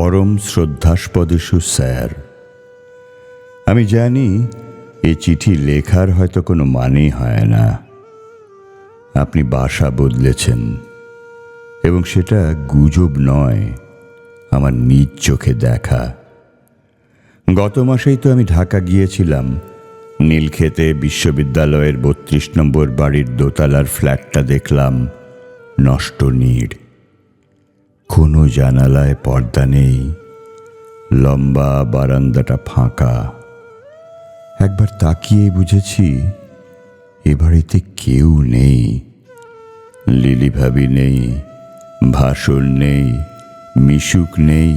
পরম শ্রদ্ধাস্পদেষু স্যার, আমি জানি এই চিঠি লেখার হয়তো কোনো মানেই হয় না। আপনি বাসা বদলেছেন এবং সেটা গুজব নয়, আমার নিজ চোখে দেখা। গত মাসেই তো আমি ঢাকা গিয়েছিলাম। নীলক্ষেতে বিশ্ববিদ্যালয়ের ৩২ নম্বর বাড়ির দোতলার ফ্ল্যাটটা দেখলাম নষ্ট নীড়। কোনো জানালায় পর্দা নেই, লম্বা বারান্দাটা ফাঁকা। একবার তাকিয়ে বুঝেছি এ বাড়িতে কেউ নেই। লিলি ভাবি নেই, ভাসুর নেই, মিশুক নেই,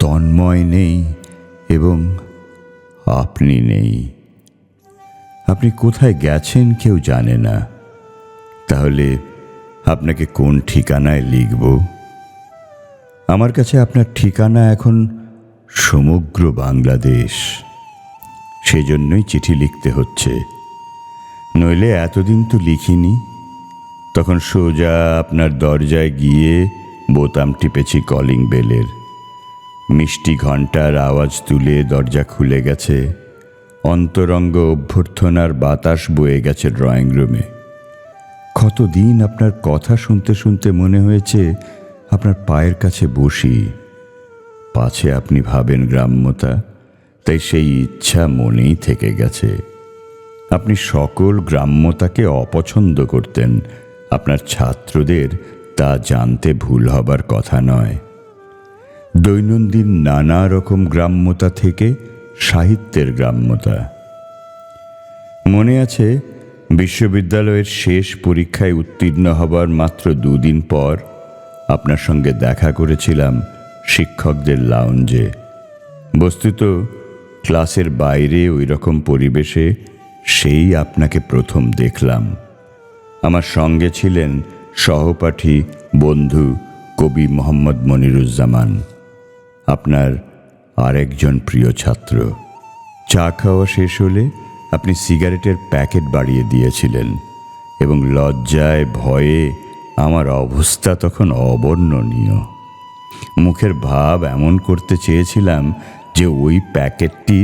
তন্ময় নেই এবং আপনি নেই। আপনি কোথায় গেছেন কেউ জানে না। তাহলে আপনাকে কোন ঠিকানায় লিখব? আমার কাছে আপনার ঠিকানা এখন সমগ্র বাংলাদেশ। সেজন্যই চিঠি লিখতে হচ্ছে, নইলে এতদিন তো লিখিনি। তখন সোজা আপনার দরজায় গিয়ে বোতাম টিপেছি কলিং বেলের। মিষ্টি ঘণ্টার আওয়াজ তুলে দরজা খুলে গেছে। অন্তরঙ্গ অভ্যর্থনার বাতাস বয়ে গেছে ড্রয়িং রুমে। কতদিন আপনার কথা শুনতে শুনতে মনে হয়েছে আপনার পায়ের কাছে বসি। পাছে আপনি ভাবেন গ্রাম্যতা, তাই সেই ইচ্ছা মনেই থেকে গেছে। আপনি সকল গ্রাম্যতাকে অপছন্দ করতেন। আপনার ছাত্রদের তা জানতে ভুল হবার কথা নয়। দৈনন্দিন নানা রকম গ্রাম্যতা থেকে সাহিত্যের গ্রাম্যতা। মনে আছে, বিশ্ববিদ্যালয়ের শেষ পরীক্ষায় উত্তীর্ণ হবার মাত্র 2 দিন পর আপনার সঙ্গে দেখা করেছিলাম শিক্ষকদের লাউঞ্জে। বস্তুত ক্লাসের বাইরে ওই রকম পরিবেশে সেই আপনাকে প্রথম দেখলাম। আমার সঙ্গে ছিলেন সহপাঠী বন্ধু কবি মোহাম্মদ মনিরুজ্জামান, আপনার আরেকজন প্রিয় ছাত্র। চা খাওয়া শেষ হলে আপনি সিগারেটের প্যাকেট বাড়িয়ে দিয়েছিলেন এবং লজ্জায় ভয়ে আমার অবস্থা তখন অবর্ণনীয়। মুখের ভাব এমন করতে চেয়েছিলাম যে ওই প্যাকেটটি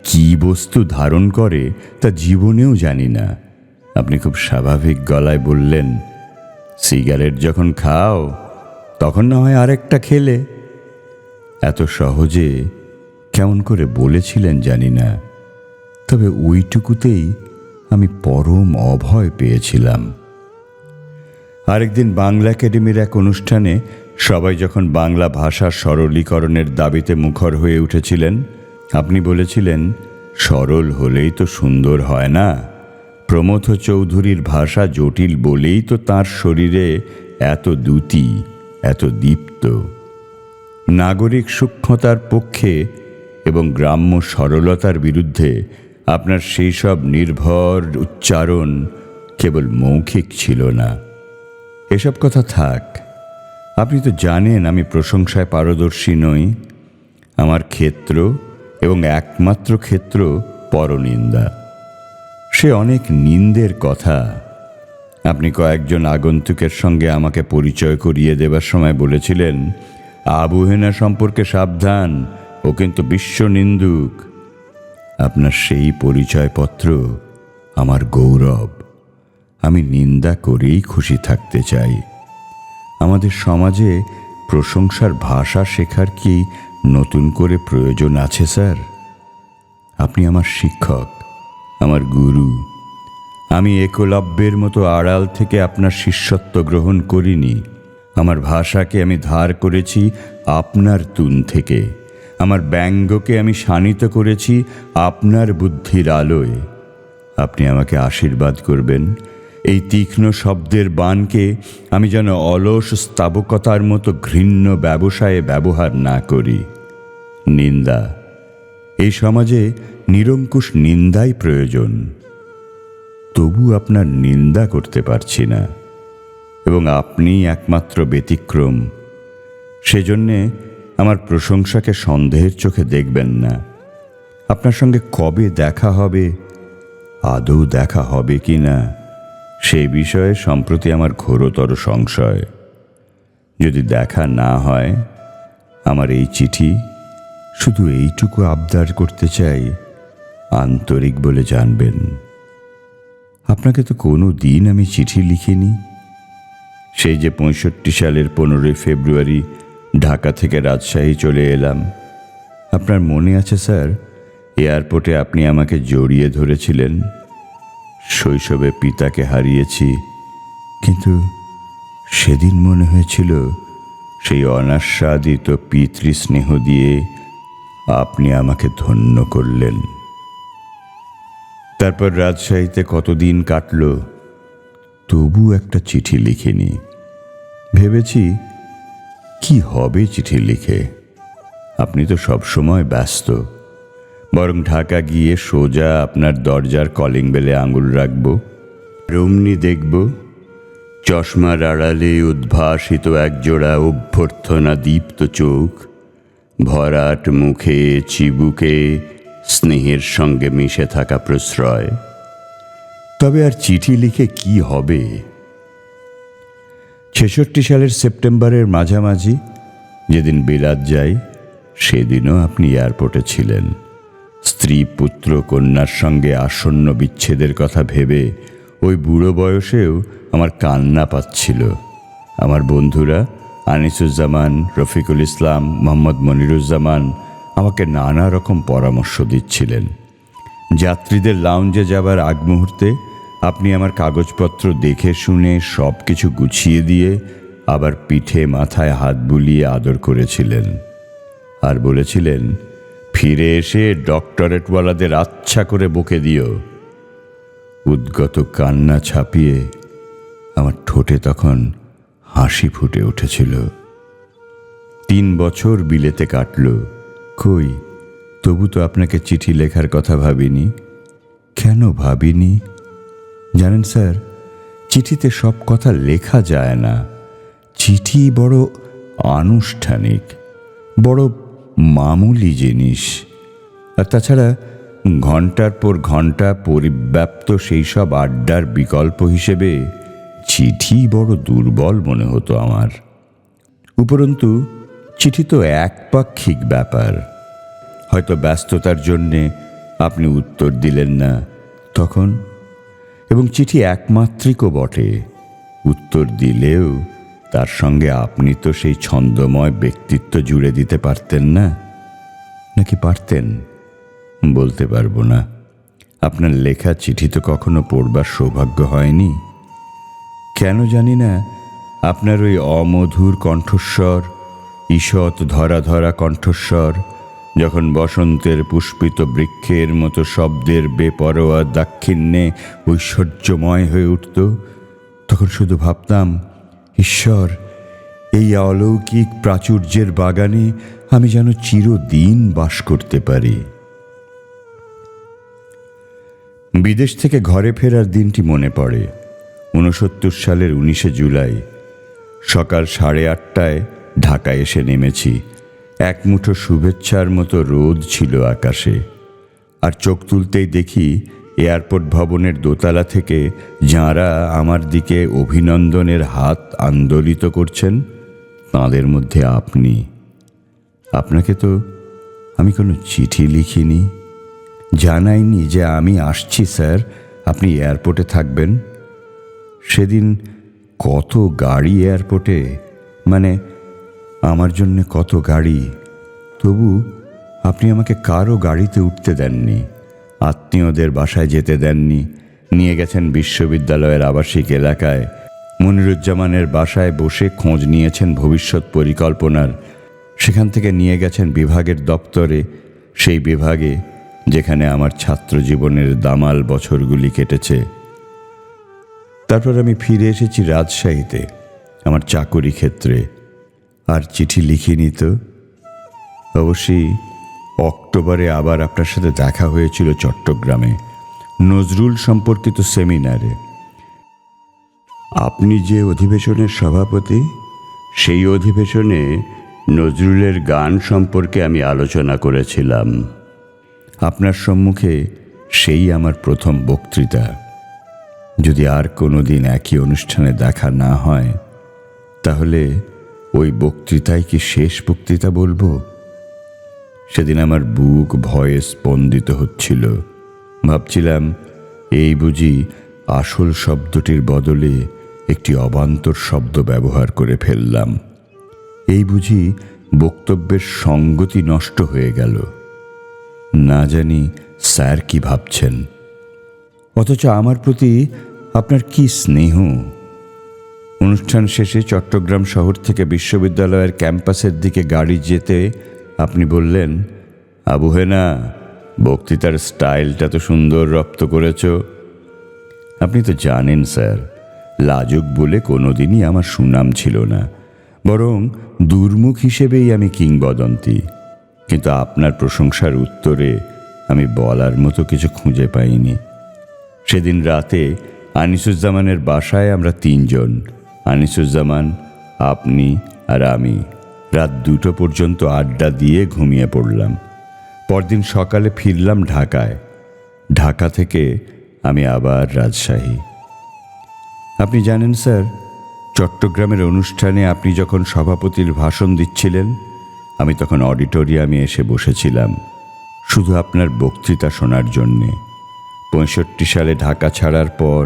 কী বস্তু ধারণ করে তা জীবনেও জানি না। আপনি খুব স্বাভাবিক গলায় বললেন, সিগারেট যখন খাও তখন না হয় আরেকটা খেলে। এত সহজে কেমন করে বলেছিলেন জানি না, তবে ওইটুকুতেই আমি পরম অভয় পেয়েছিলাম। আরেকদিন বাংলা একাডেমির এক অনুষ্ঠানে সবাই যখন বাংলা ভাষার সরলীকরণের দাবিতে মুখর হয়ে উঠেছিলেন, আপনি বলেছিলেন, সরল হলেই তো সুন্দর হয় না। প্রমথ চৌধুরীর ভাষা জটিল বলেই তো তাঁর শরীরে এত দ্যুতি, এত দীপ্ত। নাগরিক সূক্ষ্মতার পক্ষে এবং গ্রাম্য সরলতার বিরুদ্ধে আপনার সেই সব নির্ভর উচ্চারণ কেবল মৌখিক ছিল না। এসব কথা থাক। আপনি তো জানেন আমি প্রশংসায় পারদর্শী নই। আমার ক্ষেত্র এবং একমাত্র ক্ষেত্র পরনিন্দা। সে অনেক নিন্দের কথা। আপনি কয়েকজন আগন্তুকের সঙ্গে আমাকে পরিচয় করিয়ে দেবার সময় বলেছিলেন, আবু হেনা সম্পর্কে সাবধান, ও কিন্তু বিশ্ব নিন্দুক। আপনার সেই পরিচয়পত্র আমার গৌরব। আমি নিন্দা করেই খুশি থাকতে চাই। আমাদের সমাজে প্রশংসার ভাষা শেখার কি নতুন করে প্রয়োজন আছে স্যার? আপনি আমার শিক্ষক, আমার গুরু। আমি একলব্যের মতো আড়াল থেকে আপনার শিষ্যত্ব গ্রহণ করিনি। আমার ভাষাকে আমি ধার করেছি আপনার তুন থেকে। আমার ব্যঙ্গকে আমি শানিত করেছি আপনার বুদ্ধির আলোয়। আপনি আমাকে আশীর্বাদ করবেন, এই তীক্ষ্ণ শব্দের বাণকে আমি যেন অলস স্তাবকতার মতো ঘৃণ্য ব্যবসায়ে ব্যবহার না করি। নিন্দা, এই সমাজে নিরঙ্কুশ নিন্দাই প্রয়োজন। তবু আপনার নিন্দা করতে পারছি না এবং আপনি একমাত্র ব্যতিক্রম। সেজন্যে আমার প্রশংসাকে সন্দেহের চোখে দেখবেন না। আপনার সঙ্গে কবে দেখা হবে, আদৌ দেখা হবে কি না, সেই বিষয়ে সম্প্রতি আমার ঘোরতর সংশয়। যদি দেখা না হয়, আমার এই চিঠি শুধু এইটুকু আবদার করতে চাই, আন্তরিক বলে জানবেন। আপনাকে তো কোনো দিন আমি চিঠি লিখিনি। সেই যে 65 সালের 15 ফেব্রুয়ারি ঢাকা থেকে রাজশাহী চলে এলাম, আপনার মনে আছে স্যার? এয়ারপোর্টে আপনি আমাকে জড়িয়ে ধরেছিলেন। শৈশবে পিতাকে হারিয়েছি, কিন্তু সেদিন মনে হয়েছিল সেই অনাস্বাদিত পিতৃস্নেহ দিয়ে আপনি আমাকে ধন্য করলেন। তারপর রাজশাহীতে কতদিন কাটল, তবু একটা চিঠি লিখিনি। ভেবেছি কি হবে চিঠি লিখে, আপনি তো সবসময় ব্যস্ত। বরং ঢাকা গিয়ে সোজা আপনার দরজার কলিং বেলে আঙুল রাখব, রমনি দেখব, চশমার আড়ালে উদ্ভাসিত একজোড়া অভ্যর্থনা দীপ্ত চোখ, ভরাট মুখে চিবুকে স্নেহের সঙ্গে মিশে থাকা প্রশ্রয়। তবে আর চিঠি লিখে কি হবে? 66 সালের সেপ্টেম্বরের মাঝামাঝি যেদিন বিলাত যাই, সেদিনও আপনি এয়ারপোর্টে ছিলেন। স্ত্রী পুত্র কন্যার সঙ্গে আসন্ন বিচ্ছেদের কথা ভেবে ওই বুড়ো বয়সেও আমার কান্না পাচ্ছিল। আমার বন্ধুরা আনিসুজ্জামান, রফিকুল ইসলাম, মোহাম্মদ মনিরুজ্জামান আমাকে নানা রকম পরামর্শ দিচ্ছিলেন। যাত্রীদের লাউঞ্জে যাবার আগ মুহূর্তে আপনি আমার কাগজপত্র দেখে শুনে সব কিছু গুছিয়ে দিয়ে আবার পিঠে মাথায় হাত বুলিয়ে আদর করেছিলেন, আর বলেছিলেন, ফিরে এসে ডক্টরেটওয়ালাদের আচ্ছা করে বকে দিও। উদ্গত কান্না ছাপিয়ে আমার ঠোঁটে তখন হাসি ফুটে উঠেছিল। 3 বছর বিলেতে কাটল, কই তবু তো আপনাকে চিঠি লেখার কথা ভাবিনি। কেন ভাবিনি জানেন স্যার? চিঠিতে সব কথা লেখা যায় না। চিঠি বড় আনুষ্ঠানিক, বড় মামুলি জিনিস। আর তাছাড়া ঘন্টার পর ঘন্টা পরিব্যাপ্ত সেই সব আড্ডার বিকল্প হিসেবে চিঠি বড় দুর্বল মনে হতো আমার। উপরন্তু চিঠি তো একপাক্ষিক ব্যাপার। হয়তো ব্যস্ততার জন্যে আপনি উত্তর দিলেন না তখন, এবং চিঠি একমাত্রিকও বটে। উত্তর দিলেও তার সঙ্গে আপনি তো সেই ছন্দময় ব্যক্তিত্ব জুড়ে দিতে পারতেন না, নাকি পারতেন? বলতে পারবো না। আপনার লেখা চিঠি তো কখনো পড়বার সৌভাগ্য হয়নি। কেন জানি না, আপনার ওই অমধুর কণ্ঠস্বর, ঈষৎ ধরা ধরা কণ্ঠস্বর যখন বসন্তের পুষ্পিত বৃক্ষের মতো শব্দের বেপরোয়া দাক্ষিণ্যে ঐশ্বর্যময় হয়ে উঠত, তখন শুধু ভাবতাম, ঈশ্বর, এই অলৌকিক প্রাচুর্যের বাগানে আমি যেন চিরদিন বাস করতে পারি। বিদেশ থেকে ঘরে ফেরার দিনটি মনে পড়ে। 69 সালের 19 জুলাই সকাল 8:30টায় ঢাকায় এসে নেমেছি। এক মুঠো শুভেচ্ছার মতো রোদ ছিল আকাশে। আর চোখ তুলতেই দেখি এয়ারপোর্ট ভবনের দোতলা থেকে যাঁরা আমার দিকে অভিনন্দনের হাত আন্দোলিত করছেন, তাঁদের মধ্যে আপনি। আপনাকে তো আমি কোনো চিঠি লিখিনি, জানাইনি যে আমি আসছি স্যার, আপনি এয়ারপোর্টে থাকবেন। সেদিন কত গাড়ি এয়ারপোর্টে, মানে আমার জন্যে কত গাড়ি, তবু আপনি আমাকে কারো গাড়িতে উঠতে দেননি, আত্মীয়দের বাসায় যেতে দেননি। নিয়ে গেছেন বিশ্ববিদ্যালয়ের আবাসিক এলাকায়, মনিরুজ্জামানের বাসায় বসে খোঁজ নিয়েছেন ভবিষ্যৎ পরিকল্পনার। সেখান থেকে নিয়ে গেছেন বিভাগের দপ্তরে, সেই বিভাগে যেখানে আমার ছাত্র জীবনের দামাল বছরগুলি কেটেছে। তারপর আমি ফিরে এসেছি রাজশাহীতে আমার চাকুরি ক্ষেত্রে। আর চিঠি লিখিনি তো। অবশ্যই অক্টোবরে আবার আপনার সাথে দেখা হয়েছিল চট্টগ্রামে, নজরুল সম্পর্কিত সেমিনারে। আপনি যে অধিবেশনের সভাপতি, সেই অধিবেশনে নজরুলের গান সম্পর্কে আমি আলোচনা করেছিলাম। আপনার সম্মুখে সেই আমার প্রথম বক্তৃতা। যদি আর কোনো দিন একই অনুষ্ঠানে দেখা না হয়, তাহলে ওই বক্তৃতায় কি শেষ বক্তৃতা বলবো? সেদিন আমার বুক ভয়ে স্পন্দিত হচ্ছিল। ভাবছিলাম, এই বুঝি আসল শব্দটির বদলে একটি অবান্তর শব্দ ব্যবহার করে ফেললাম। এই বুঝি বক্তব্যের সঙ্গতি নষ্ট হয়ে গেল। না জানি স্যার কি ভাবছেন, অথচ আমার প্রতি আপনার কি স্নেহ। অনুষ্ঠান শেষে চট্টগ্রাম শহর থেকে বিশ্ববিদ্যালয়ের ক্যাম্পাসের দিকে গাড়ি যেতে আপনি বললেন, আবুহেনা, বক্তৃতার স্টাইলটা তো সুন্দর রপ্ত করেছ। আপনি তো জানেন স্যার, লাজুক বলে কোনোদিনই আমার সুনাম ছিল না, বরং দুর্মুখ হিসেবেই আমি কিংবদন্তি। কিন্তু আপনার প্রশংসার উত্তরে আমি বলার মতো কিছু খুঁজে পাইনি। সেদিন রাতে আনিসুজ্জামানের বাসায় আমরা তিনজন, আনিসুজ্জামান, আপনি আর আমি, রাত 2টো পর্যন্ত আড্ডা দিয়ে ঘুমিয়ে পড়লাম। পরদিন সকালে ফিরলাম ঢাকায়। ঢাকা থেকে আমি আবার রাজশাহী। আপনি জানেন স্যার, চট্টগ্রামের অনুষ্ঠানে আপনি যখন সভাপতির ভাষণ দিচ্ছিলেন, আমি তখন অডিটোরিয়ামে এসে বসেছিলাম শুধু আপনার বক্তৃতা শোনার জন্যে। 65 সালে ঢাকা ছাড়ার পর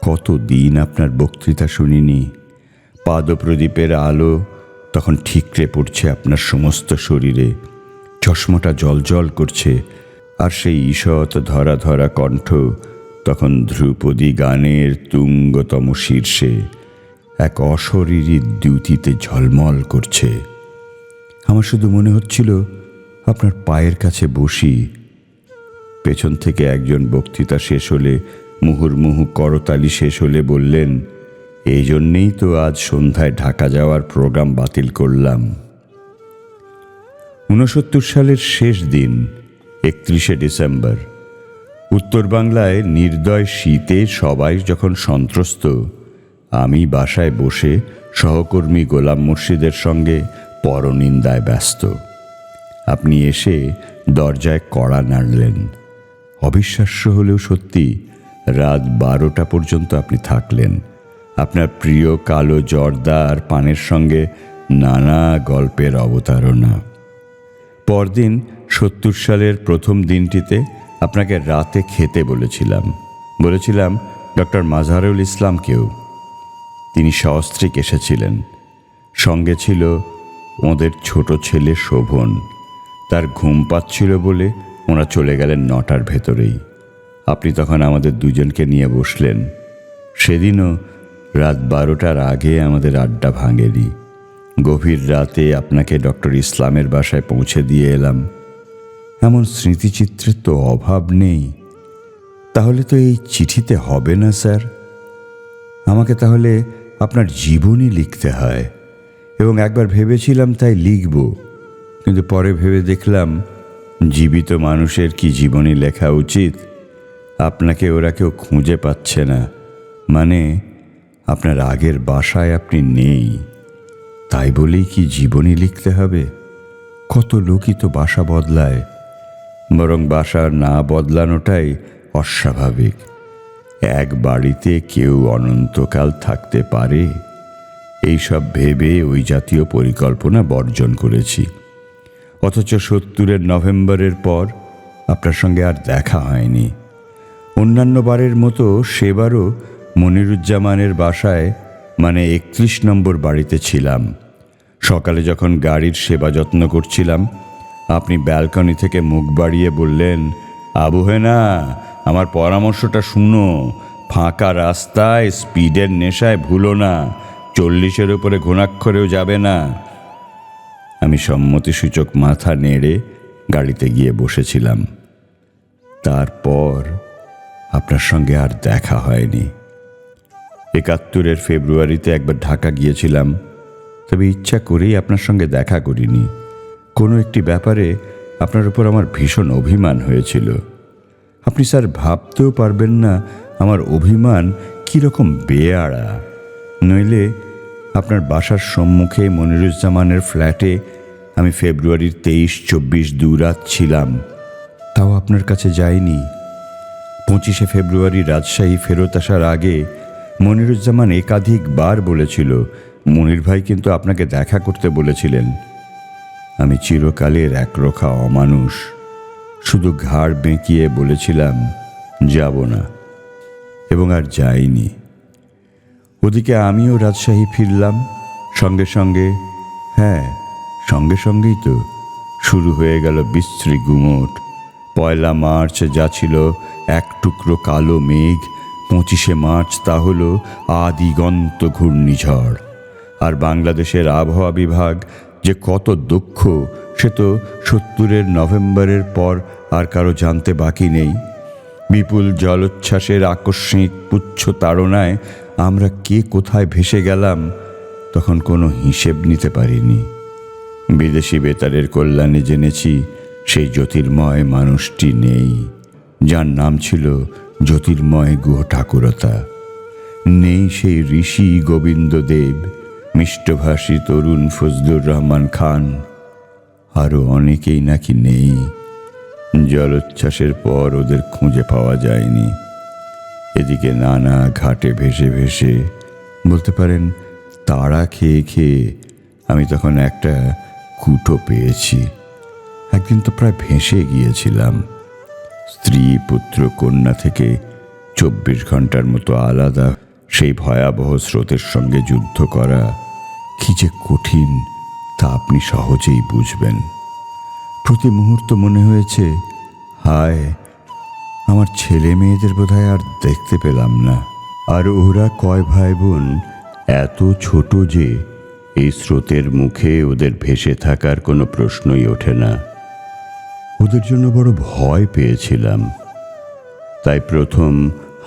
কতদিন আপনার বক্তৃতা শুনিনি। পাদপ্রদীপের আলো তখন ঠিকরে পড়ছে আপনার সমস্ত শরীরে, চশমাটা জলজল করছে, আর সেই ঈষৎ ধরা ধরা কণ্ঠ তখন ধ্রুপদী গানের তুঙ্গতম শীর্ষে এক অশরীরী দ্যুতিতে ঝলমল করছে। আমার শুধু মনে হচ্ছিল আপনার পায়ের কাছে বসি। পেছন থেকে একজন বক্তৃতা শেষ হলে, মুহুর্মুহু করতালি শেষ হলে বললেন, এই জন্যেই তো আজ সন্ধ্যায় ঢাকা যাওয়ার প্রোগ্রাম বাতিল করলাম। 69 সালের শেষ দিন, 31শে ডিসেম্বর। উত্তর বাংলায় নির্দয় শীতে সবাই যখন সন্ত্রস্ত, আমি বাসায় বসে সহকর্মী গোলাম মুর্শিদের সঙ্গে পরনিন্দায় ব্যস্ত। আপনি এসে দরজায় কড়া নাড়লেন। অবিশ্বাস্য হলেও সত্যি, রাত 12টা পর্যন্ত আপনি থাকলেন। আপনার প্রিয় কালো জর্দা আর পানের সঙ্গে নানা গল্পের অবতারণা। পরদিন 70 সালের প্রথম দিনটিতে আপনাকে রাতে খেতে বলেছিলাম ডক্টর মাজহারুল ইসলামকেও। তিনি সস্ত্রীক এসেছিলেন। সঙ্গে ছিল ওদের ছোট ছেলে শোভন। তার ঘুম পাচ্ছিল বলে ওরা চলে গেলেন 9টার ভেতরেই। আপনি তখন আমাদের দুজনকে নিয়ে বসলেন। সেদিনও রাত 12টার আগে আমাদের আড্ডা ভাঙেনি। গভীর রাতে আপনাকে ডক্টর ইসলামের বাসায় পৌঁছে দিয়ে এলাম। এমন স্মৃতিচিত্রের তো অভাব নেই। তাহলে তো এই চিঠিতে হবে না স্যার, আমাকে তাহলে আপনার জীবনী লিখতে হয়। এবং একবার ভেবেছিলাম তাই লিখব, কিন্তু পরে ভেবে দেখলাম জীবিত মানুষের কি জীবনী লেখা উচিত? আপনাকে ওরা কেউ খুঁজে পাচ্ছে না, মানে আপনার আগের বাসায় আপনি নেই, তাই বলেই কি জীবনী লিখতে হবে? কত লোকই তো বাসা বদলায়, বরং বাসা না বদলানোটাই অস্বাভাবিক। এক বাড়িতে কেউ অনন্তকাল থাকতে পারে? এইসব ভেবে ওই জাতীয় পরিকল্পনা বর্জন করেছি। অথচ 70-এর নভেম্বরের পর আপনার সঙ্গে আর দেখা হয়নি। অন্যান্য বারের মতো সেবারও মনিরুজ্জামানের বাসায়, মানে 31 নম্বর বাড়িতে ছিলাম। সকালে যখন গাড়ির সেবা যত্ন করছিলাম, আপনি ব্যালকনি থেকে মুখ বাড়িয়ে বললেন, আবুহেনা, আমার পরামর্শটা শুনো, ফাঁকা রাস্তায় স্পিডের নেশায় ভুলো না, 40-এর উপরে ঘুণাক্ষরেও যাবে না। আমি সম্মতিসূচক মাথা নেড়ে গাড়িতে গিয়ে বসেছিলাম। তারপর আপনার সঙ্গে আর দেখা হয়নি। 71-এর ফেব্রুয়ারিতে একবার ঢাকা গিয়েছিলাম, তবে ইচ্ছা করেই আপনার সঙ্গে দেখা করিনি। কোনো একটি ব্যাপারে আপনার উপর আমার ভীষণ অভিমান হয়েছিল। আপনি স্যার ভাবতেও পারবেন না আমার অভিমান কীরকম বেয়াড়া। নইলে আপনার বাসার সম্মুখে মনিরুজ্জামানের ফ্ল্যাটে আমি ফেব্রুয়ারির 23-24 দুরাত ছিলাম, তাও আপনার কাছে যাইনি। 25শে ফেব্রুয়ারি রাজশাহী ফেরত আসার আগে মনিরুজ্জামান একাধিকবার বলেছিল মনির ভাই কিন্তু আপনাকে দেখা করতে বলেছিলেন। আমি চিরকালের একরোখা অমানুষ, শুধু ঘাড় বেঁকিয়ে বলেছিলাম যাব না, এবং আর যাইনি। ওদিকে আমিও রাজশাহী ফিরলাম সঙ্গে সঙ্গে। হ্যাঁ, সঙ্গে সঙ্গেই তো শুরু হয়ে গেল বিশ্রী গুমোট। 1 মার্চ যা ছিল এক টুকরো কালো মেঘ, 25 মার্চ তা হলো আদিগন্ত ঘূর্ণিঝড়। আর বাংলাদেশের আবহাওয়া বিভাগ যে কত দক্ষ সে তো 70-এর নভেম্বরের পর আর কারো জানতে বাকি নেই। বিপুল জলোচ্ছ্বাসের আকস্মিক পুচ্ছ তাড়নায় আমরা কে কোথায় ভেসে গেলাম তখন কোনো হিসেব নিতে পারিনি। বিদেশি বেতারের কল্যাণে জেনেছি সেই জ্যোতির্ময় মানুষটি নেই, যার নাম ছিল জ্যোতির্ময় গুহ ঠাকুরতা। নেই সেই ঋষি গোবিন্দদেব, মিষ্টভাষী তরুণ ফজলুর রহমান খান, আরও অনেকেই নাকি নেই। জলোচ্ছ্বাসের পর ওদের খুঁজে পাওয়া যায়নি। এদিকে নানা ঘাটে ভেসে ভেসে, বলতে পারেন তাড়া খেয়ে খেয়ে, আমি তখন একটা কুটো পেয়েছি। একদিন তো প্রায় ভেসে গিয়েছিলাম। স্ত্রী পুত্র কন্যা থেকে 24 ঘন্টার মতো আলাদা সেই ভয়াবহ স্রোতের সঙ্গে যুদ্ধ করা কি যে কঠিন তা আপনি সহজেই বুঝবেন। প্রতি মুহূর্ত মনে হয়েছে, হায়, আমার ছেলে মেয়েদের বোধহয় আর দেখতে পেলাম না। আর ওরা কয় ভাই বোন এত ছোট যে এই স্রোতের মুখে ওদের ভেসে থাকার কোনো প্রশ্নই ওঠে না। ওদের জন্য বড় ভয় পেয়েছিলাম। তাই প্রথম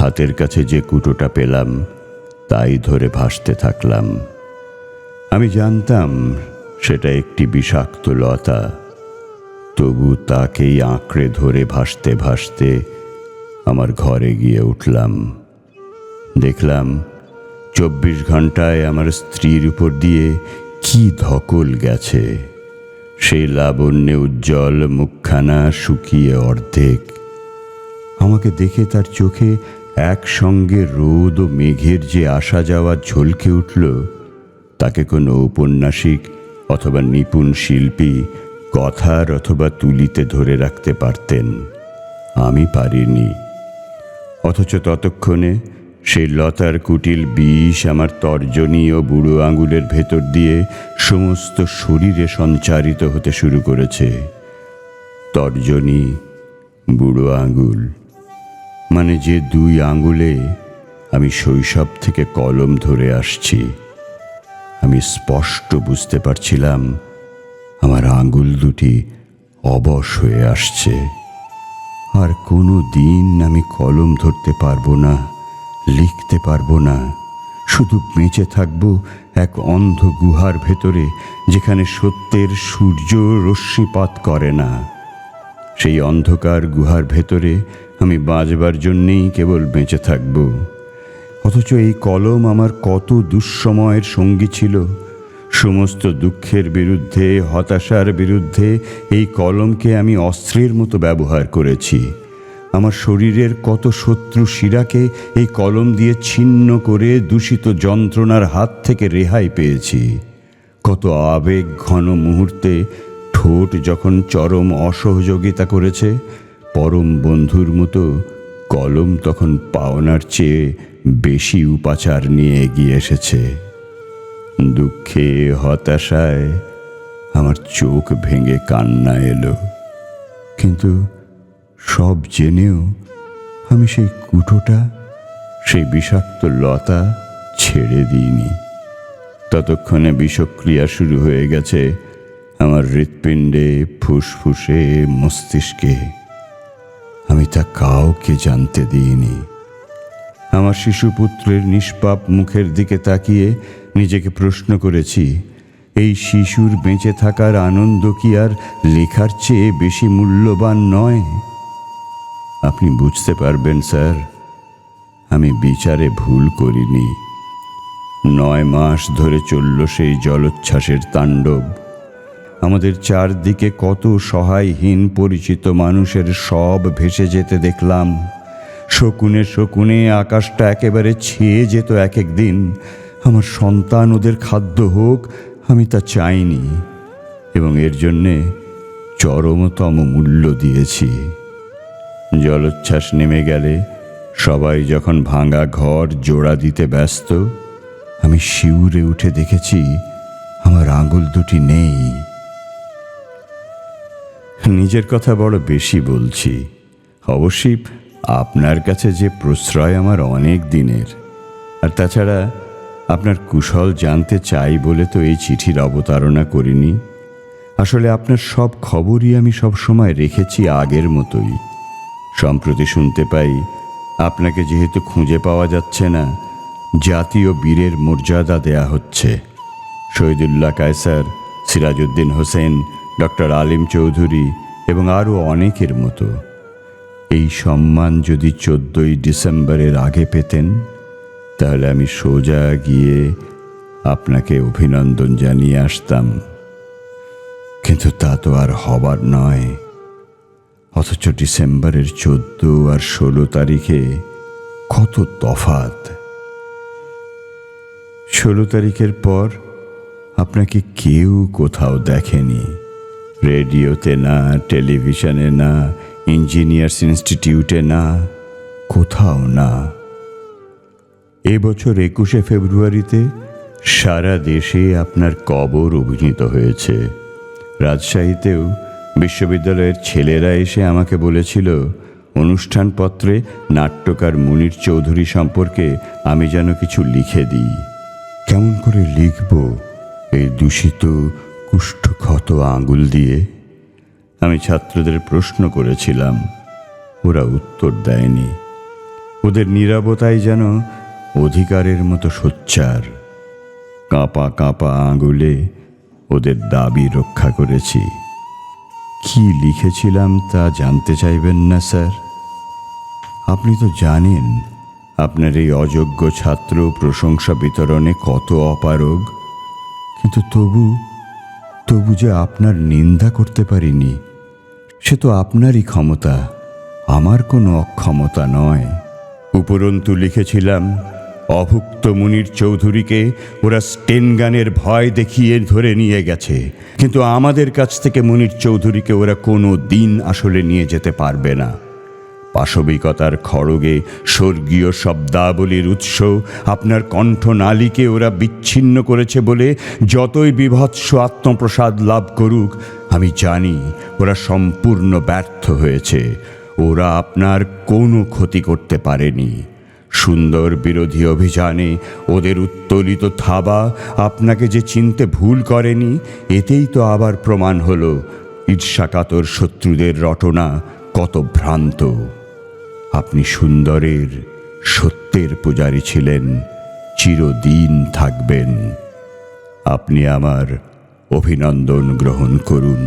হাতের কাছে যে কুটোটা পেলাম তাই ধরে ভাসতে থাকলাম। আমি জানতাম সেটা একটি বিষাক্ত লতা, তবু তাকেই আঁকড়ে ধরে ভাসতে ভাসতে আমার ঘরে গিয়ে উঠলাম। দেখলাম 24 ঘন্টায় আমার স্ত্রীর উপর দিয়ে কি ধকল গেছে। সেই লাবণ্যে উজ্জ্বল মুখখানা শুকিয়ে অর্ধেক। আমাকে দেখে তার চোখে একসঙ্গে রোদ ও মেঘের যে আসা যাওয়া ঝলকে উঠল, তাকে কোনো ঔপন্যাসিক অথবা নিপুণ শিল্পী কথার অথবা তুলিতে ধরে রাখতে পারতেন। আমি পারিনি। অথচ ততক্ষণে সেই লতার কুটিল বিষ আমার তর্জনী ও বুড়ো আঙুলের ভেতর দিয়ে সমস্ত শরীরে সঞ্চারিত হতে শুরু করেছে। তর্জনী, বুড়ো আঙুল, মানে যে 2 আঙুলে আমি শৈশব থেকে কলম ধরে আসছি। আমি স্পষ্ট বুঝতে পারছিলাম আমার আঙুল দুটি অবশ হয়ে আসছে। আর কোনো দিন আমি কলম ধরতে পারবো না, লিখতে পারবো না। শুধু বেঁচে থাকবো এক অন্ধ গুহার ভেতরে, যেখানে সত্যের সূর্য রশ্মিপাত করে না। সেই অন্ধকার গুহার ভেতরে আমি বাঁচবার জন্যেই কেবল বেঁচে থাকব। অথচ এই কলম আমার কত দুঃসময়ের সঙ্গী ছিল। সমস্ত দুঃখের বিরুদ্ধে, হতাশার বিরুদ্ধে এই কলমকে আমি অস্ত্রের মতো ব্যবহার করেছি। আমার শরীরের কত শত্রু শিরাকে এই কলম দিয়ে ছিন্ন করে দূষিত যন্ত্রণার হাত থেকে রেহাই পেয়েছি। কত আবেগ ঘন মুহূর্তে ঠোঁট যখন চরম অসহযোগিতা করেছে, পরম বন্ধুর মতো কলম তখন পাওনার চেয়ে বেশি উপাচার নিয়ে এগিয়ে এসেছে। দুঃখে, হতাশায় আমার চোখ ভেঙে কান্না এলো। কিন্তু সব জেনেও আমি সেই কুটোটা, সেই বিষাক্ত লতা ছেড়ে দিইনি। ততক্ষণে বিষক্রিয়া শুরু হয়ে গেছে আমার হৃৎপিণ্ডে, ফুসফুসে, মস্তিষ্কে। আমি তা কাউকে জানতে দিইনি। আমার শিশুপুত্রের নিষ্পাপ মুখের দিকে তাকিয়ে নিজেকে প্রশ্ন করেছি, এই শিশুর বেঁচে থাকার আনন্দ কি আর লেখার চেয়ে বেশি মূল্যবান নয়? আপনি বুঝতে পারবেন স্যার, আমি বিচারে ভুল করিনি। 9 মাস ধরে চলল সেই জলোচ্ছ্বাসের তাণ্ডব। আমাদের চারদিকে কত সহায়হীন পরিচিত মানুষের সব ভেসে যেতে দেখলাম। শকুনে শকুনে আকাশটা একেবারে ছেয়ে যেত এক এক দিন। আমার সন্তান ওদের খাদ্য হোক, আমি তা চাইনি, এবং এর জন্যে চরমতম মূল্য দিয়েছি। জলোচ্ছ্বাস নেমে গেলে সবাই যখন ভাঙা ঘর জোড়া দিতে ব্যস্ত, আমি শিউরে উঠে দেখেছি আমার আঙুল দুটি নেই। নিজের কথা বড় বেশি বলছি। অবশ্যই আপনার কাছে যে প্রশ্রয় আমার অনেক দিনের, আর তাছাড়া আপনার কুশল জানতে চাই বলে তো এই চিঠির অবতারণা করিনি। আসলে আপনার সব খবরই আমি সব সময় রেখেছি আগের মতোই। সম্প্রতি শুনতে পাই আপনাকে যেহেতু খুঁজে পাওয়া যাচ্ছে না, জাতীয় বীরের মর্যাদা দেয়া হচ্ছে। শহীদুল্লাহ কায়সার, সিরাজউদ্দিন হোসেন, ডক্টর আলিম চৌধুরী এবং আরও অনেকের মতো। এই সম্মান যদি 14ই ডিসেম্বরের আগে পেতেন, তাহলে আমি সোজা গিয়ে আপনাকে অভিনন্দন জানিয়ে আসতাম, কিন্তু তা তো আর হবার নয়। অথচ ডিসেম্বরের 14 আর 16 তারিখে কত তফাৎ। 16 তারিখের পর আপনাকে কেউ কোথাও দেখেনি, রেডিওতে না, টেলিভিশনে না, ইঞ্জিনিয়ার্স ইনস্টিটিউটে না, কোথাও না। এবছর 21শে ফেব্রুয়ারিতে সারা দেশে আপনার কবর অভিনীত হয়েছে। রাজশাহীতেও বিশ্ববিদ্যালয়ের ছেলেরা এসে আমাকে বলেছিল অনুষ্ঠানপত্রে নাট্যকার মুনির চৌধুরী সম্পর্কে আমি যেন কিছু লিখে দিই। কেমন করে লিখব এই দূষিত কুষ্ঠক্ষত আঙুল দিয়ে? আমি ছাত্রদের প্রশ্ন করেছিলাম, ওরা উত্তর দেয়নি। ওদের নীরবতাই যেন অধিকারের মতো সোচ্চার। কাঁপা কাঁপা আঙুলে ওদের দাবি রক্ষা করেছি। কি লিখেছিলাম তা জানতে চাইবেন না স্যার? আপনি তো জানেন আপনার এই অযোগ্য ছাত্র প্রশংসা বিতরণে কত অপারগ, কিন্তু তবু যে আপনার নিন্দা করতে পারিনি, সে তো আপনারই ক্ষমতা, আমার কোনো অক্ষমতা নয়। উপরন্তু লিখেছিলাম, অভুক্ত মুনির চৌধুরীকে ওরা স্টেনগানের ভয় দেখিয়ে ধরে নিয়ে গেছে, কিন্তু আমাদের কাছ থেকে মুনির চৌধুরীকে ওরা কোনো দিন আসলে নিয়ে যেতে পারবে না। পাশবিকতার খড়গে স্বর্গীয় শব্দাবলীর উৎস আপনার কণ্ঠনালীকে ওরা বিচ্ছিন্ন করেছে বলে যতই বিভৎস আত্মপ্রসাদ লাভ করুক, আমি জানি ওরা সম্পূর্ণ ব্যর্থ হয়েছে। ওরা আপনার কোনো ক্ষতি করতে পারেনি। সুন্দর বিরোধী অভিযানে ওদের উত্তোলিত থাবা আপনাকে যে চিনতে ভুল করেনি, এতেই তো আবার প্রমাণ হলো ঈর্ষাকাতর শত্রুদের রটনা কত ভ্রান্ত। আপনি সুন্দরের, সত্যের পূজারী ছিলেন, চিরদিন থাকবেন। আপনি আমার অভিনন্দন গ্রহণ করুন।